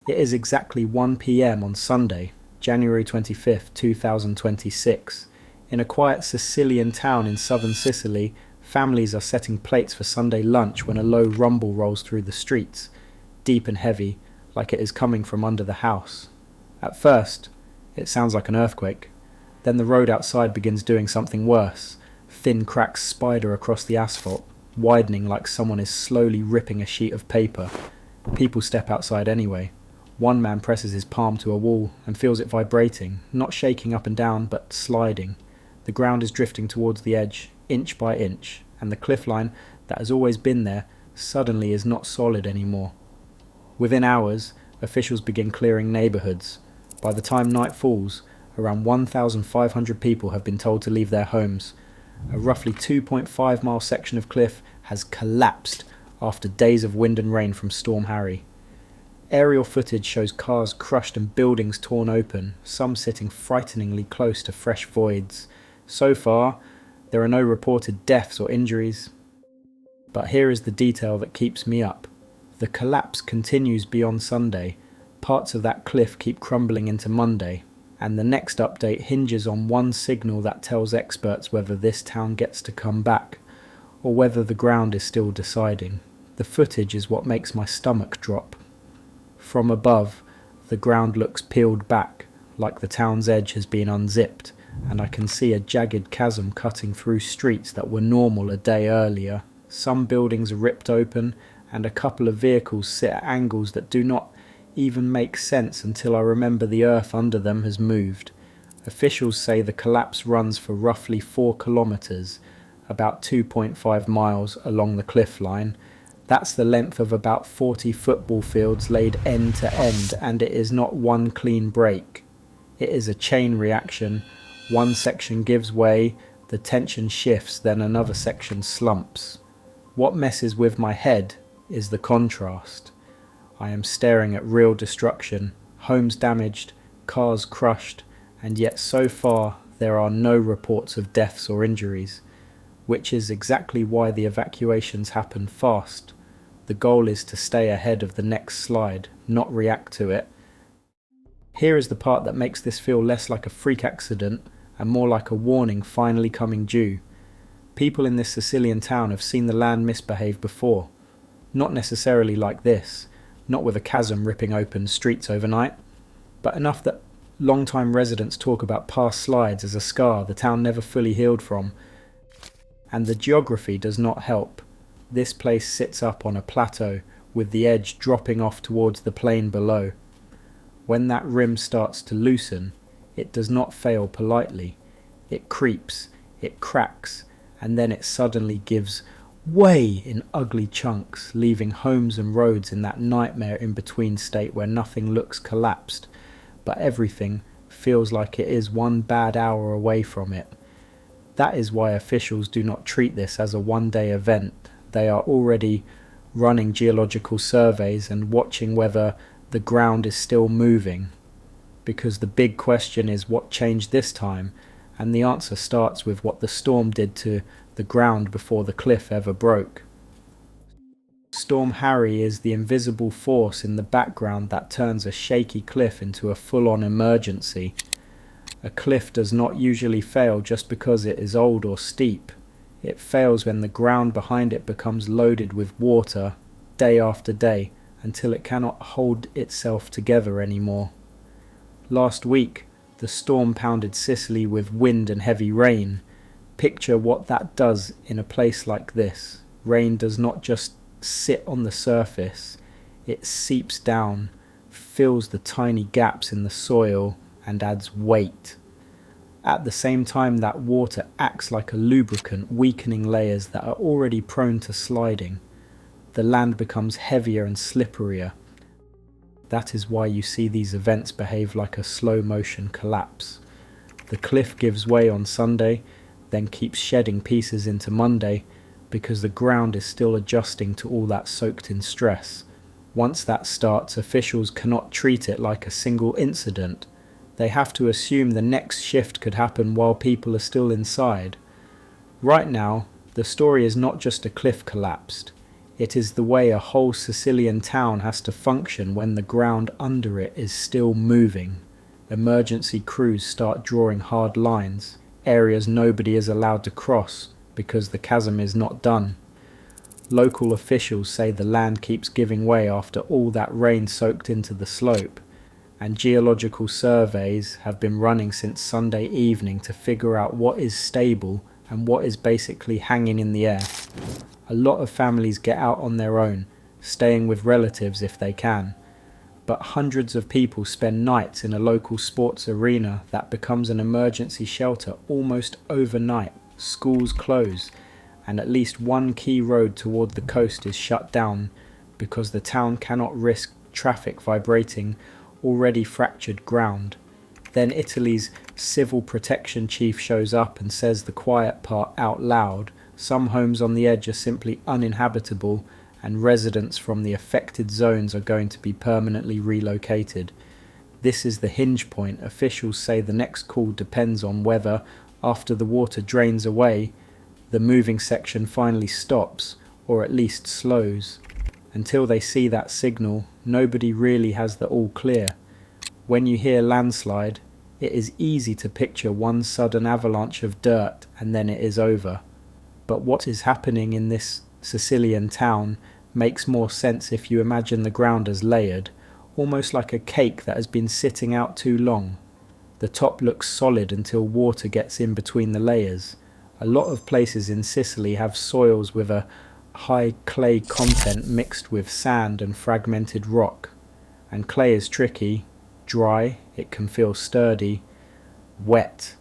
It is exactly 1 p.m. on Sunday, January 25th, 2026. In a quiet Sicilian town in southern Sicily, families are setting plates for Sunday lunch when a low rumble rolls through the streets, deep and heavy, like it is coming from under the house. At first, it sounds like an earthquake. Then the road outside begins doing something worse. Thin cracks spider across the asphalt, widening like someone is slowly ripping a sheet of paper. People step outside anyway. One man presses his palm to a wall and feels it vibrating, not shaking up and down, but sliding. The ground is drifting towards the edge, inch by inch, and the cliff line that has always been there suddenly is not solid anymore. Within hours, officials begin clearing neighbourhoods. By the time night falls, around 1,500 people have been told to leave their homes. A roughly 2.5-mile section of cliff has collapsed after days of wind and rain from Storm Harry. Aerial footage shows cars crushed and buildings torn open, some sitting frighteningly close to fresh voids. So far, there are no reported deaths or injuries. But here is the detail that keeps me up. The collapse continues beyond Sunday. Parts of that cliff keep crumbling into Monday, and the next update hinges on one signal that tells experts whether this town gets to come back, or whether the ground is still deciding. The footage is what makes my stomach drop. From above, the ground looks peeled back, like the town's edge has been unzipped, and I can see a jagged chasm cutting through streets that were normal a day earlier. Some buildings are ripped open, and a couple of vehicles sit at angles that do not even make sense until I remember the earth under them has moved. Officials say the collapse runs for roughly 4 kilometres, about 2.5 miles along the cliff line. That's the length of about 40 football fields laid end to end, and it is not one clean break. It is a chain reaction. One section gives way, the tension shifts, then another section slumps. What messes with my head is the contrast. I am staring at real destruction, homes damaged, cars crushed, and yet so far there are no reports of deaths or injuries, which is exactly why the evacuations happen fast. The goal is to stay ahead of the next slide, not react to it. Here is the part that makes this feel less like a freak accident and more like a warning finally coming due. People in this Sicilian town have seen the land misbehave before. Not necessarily like this, not with a chasm ripping open streets overnight, but enough that long-time residents talk about past slides as a scar the town never fully healed from. And the geography does not help. This place sits up on a plateau, with the edge dropping off towards the plain below. When that rim starts to loosen, it does not fail politely. It creeps, it cracks, and then it suddenly gives way in ugly chunks, leaving homes and roads in that nightmare in-between state where nothing looks collapsed, but everything feels like it is one bad hour away from it. That is why officials do not treat this as a one-day event. They are already running geological surveys and watching whether the ground is still moving. Because the big question is what changed this time, and the answer starts with what the storm did to the ground before the cliff ever broke. Storm Harry is the invisible force in the background that turns a shaky cliff into a full-on emergency. A cliff does not usually fail just because it is old or steep. It fails when the ground behind it becomes loaded with water day after day until it cannot hold itself together anymore. Last week, the storm pounded Sicily with wind and heavy rain. Picture what that does in a place like this. Rain does not just sit on the surface, it seeps down, fills the tiny gaps in the soil, and adds weight. At the same time, that water acts like a lubricant, weakening layers that are already prone to sliding. The land becomes heavier and slipperier. That is why you see these events behave like a slow-motion collapse. The cliff gives way on Sunday, then keeps shedding pieces into Monday, because the ground is still adjusting to all that soaked-in stress. Once that starts, officials cannot treat it like a single incident. They have to assume the next shift could happen while people are still inside. Right now, the story is not just a cliff collapsed. It is the way a whole Sicilian town has to function when the ground under it is still moving. Emergency crews start drawing hard lines, areas nobody is allowed to cross because the chasm is not done. Local officials say the land keeps giving way after all that rain soaked into the slope, and geological surveys have been running since Sunday evening to figure out what is stable and what is basically hanging in the air. A lot of families get out on their own, staying with relatives if they can, but hundreds of people spend nights in a local sports arena that becomes an emergency shelter almost overnight. Schools close, and at least one key road toward the coast is shut down because the town cannot risk traffic vibrating already fractured ground. Then Italy's civil protection chief shows up and says the quiet part out loud. Some homes on the edge are simply uninhabitable, and residents from the affected zones are going to be permanently relocated. This is the hinge point. Officials say the next call depends on whether, after the water drains away, the moving section finally stops, or at least slows. Until they see that signal, nobody really has the all clear. When you hear landslide, it is easy to picture one sudden avalanche of dirt and then it is over. But what is happening in this Sicilian town makes more sense if you imagine the ground as layered, almost like a cake that has been sitting out too long. The top looks solid until water gets in between the layers. A lot of places in Sicily have soils with a high clay content mixed with sand and fragmented rock. And clay is tricky. Dry, it can feel sturdy. Wet,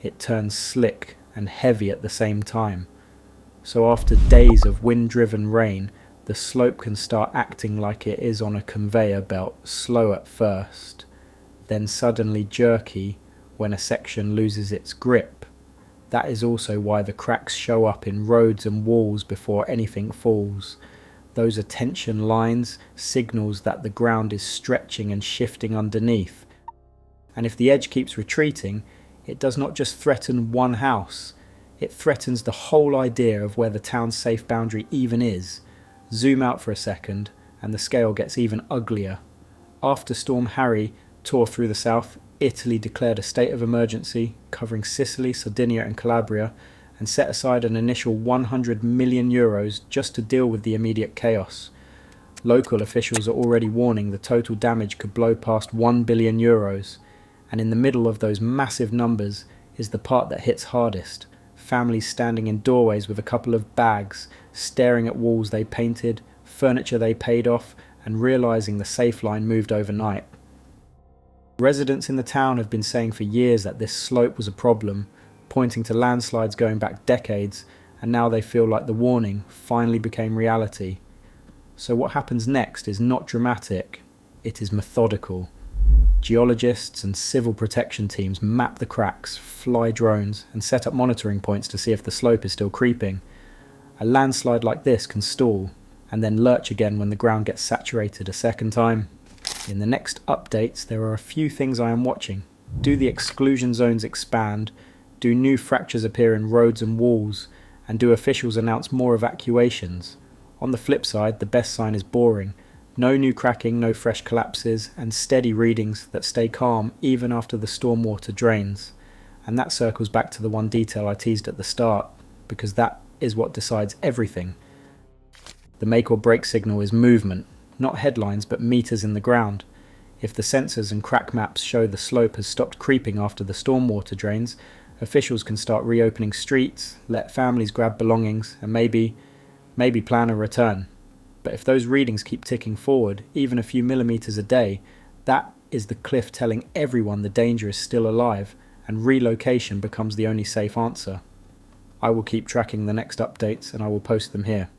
it turns slick and heavy at the same time. So after days of wind-driven rain, the slope can start acting like it is on a conveyor belt, slow at first, then suddenly jerky when a section loses its grip. That is also why the cracks show up in roads and walls before anything falls. Those are tension lines, signals that the ground is stretching and shifting underneath. And if the edge keeps retreating, it does not just threaten one house, it threatens the whole idea of where the town's safe boundary even is. Zoom out for a second, and the scale gets even uglier. After Storm Harry tore through the south, Italy declared a state of emergency, covering Sicily, Sardinia and Calabria, and set aside an initial €100 million just to deal with the immediate chaos. Local officials are already warning the total damage could blow past €1 billion, and in the middle of those massive numbers is the part that hits hardest. Families standing in doorways with a couple of bags, staring at walls they painted, furniture they paid off, and realising the safe line moved overnight. Residents in the town have been saying for years that this slope was a problem, pointing to landslides going back decades, and now they feel like the warning finally became reality. So what happens next is not dramatic, it is methodical. Geologists and civil protection teams map the cracks, fly drones, and set up monitoring points to see if the slope is still creeping. A landslide like this can stall, and then lurch again when the ground gets saturated a second time. In the next updates, there are a few things I am watching. Do the exclusion zones expand? Do new fractures appear in roads and walls? And do officials announce more evacuations? On the flip side, the best sign is boring. No new cracking, no fresh collapses, and steady readings that stay calm even after the stormwater drains. And that circles back to the one detail I teased at the start, because that is what decides everything. The make or break signal is movement, not headlines but meters in the ground. If the sensors and crack maps show the slope has stopped creeping after the stormwater drains, officials can start reopening streets, let families grab belongings, and maybe plan a return. But if those readings keep ticking forward, even a few millimeters a day, that is the cliff telling everyone the danger is still alive, and relocation becomes the only safe answer. I will keep tracking the next updates and I will post them here.